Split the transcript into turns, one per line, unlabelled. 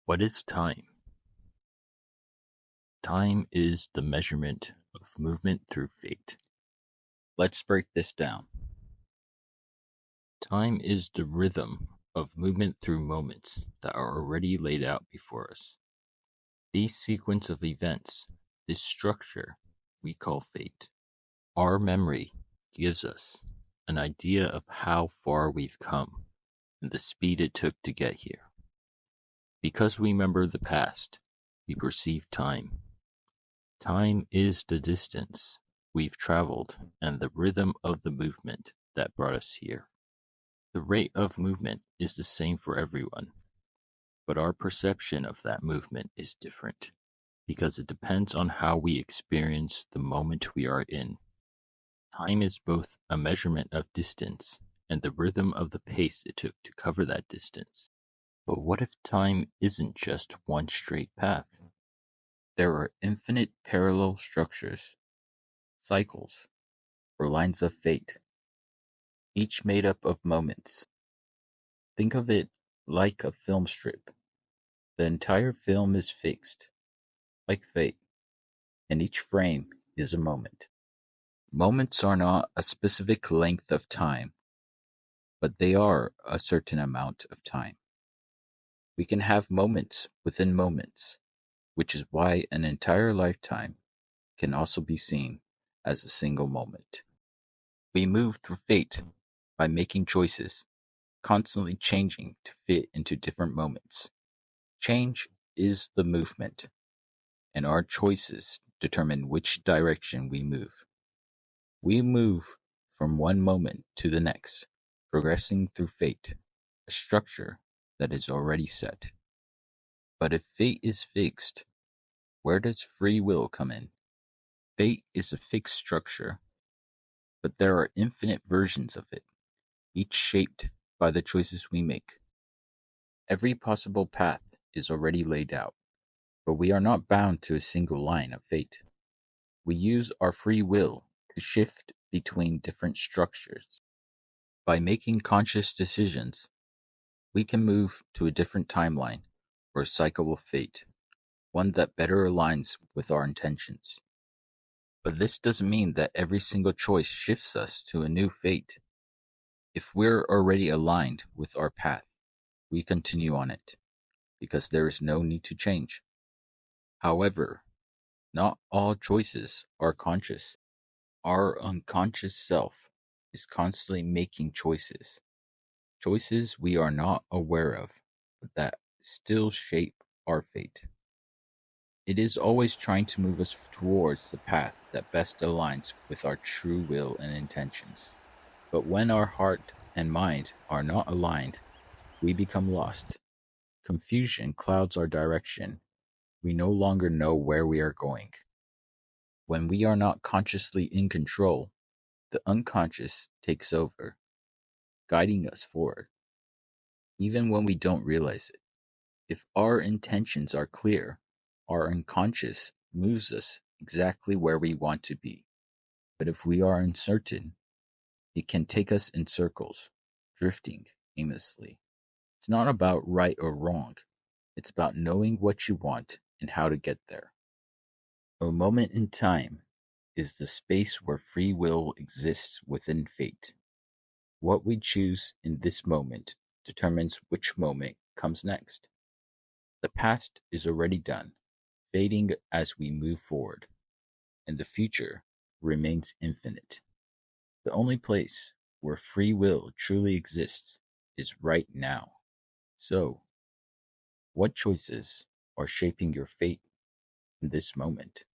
What is time? Time is the measurement of movement through fate. Let's break this down. Time is the rhythm of movement through moments that are already laid out before us. These sequence of events, this structure, we call fate. Our memory gives us an idea of how far we've come and the speed it took to get here. Because we remember the past, we perceive time. Time is the distance we've traveled and the rhythm of the movement that brought us here. The rate of movement is the same for everyone, but our perception of that movement is different because it depends on how we experience the moment we are in. Time is both a measurement of distance and the rhythm of the pace it took to cover that distance. But what if time isn't just one straight path? There are infinite parallel structures, cycles, or lines of fate, each made up of moments. Think of it like a film strip. The entire film is fixed, like fate, and each frame is a moment. Moments are not a specific length of time, but they are a certain amount of time. We can have moments within moments, which is why an entire lifetime can also be seen as a single moment. We move through fate by making choices, constantly changing to fit into different moments. Change is the movement, and our choices determine which direction we move. We move from one moment to the next, progressing through fate, a structure that is already set. But if fate is fixed, where does free will come in? Fate is a fixed structure, but there are infinite versions of it, each shaped by the choices we make. Every possible path is already laid out, but we are not bound to a single line of fate. We use our free will to shift between different structures. By making conscious decisions, we can move to a different timeline or cycle of fate, one that better aligns with our intentions. But this doesn't mean that every single choice shifts us to a new fate. If we're already aligned with our path, we continue on it, because there is no need to change. However, not all choices are conscious. Our unconscious self is constantly making choices, choices we are not aware of, but that still shape our fate. It is always trying to move us towards the path that best aligns with our true will and intentions. But when our heart and mind are not aligned, we become lost. Confusion clouds our direction. We no longer know where we are going. When we are not consciously in control, the unconscious takes over, guiding us forward, even when we don't realize it. If our intentions are clear, our unconscious moves us exactly where we want to be. But if we are uncertain, it can take us in circles, drifting aimlessly. It's not about right or wrong, it's about knowing what you want and how to get there. A moment in time is the space where free will exists within fate. What we choose in this moment determines which moment comes next. The past is already done, fading as we move forward, and the future remains infinite. The only place where free will truly exists is right now. So, what choices are shaping your fate in this moment?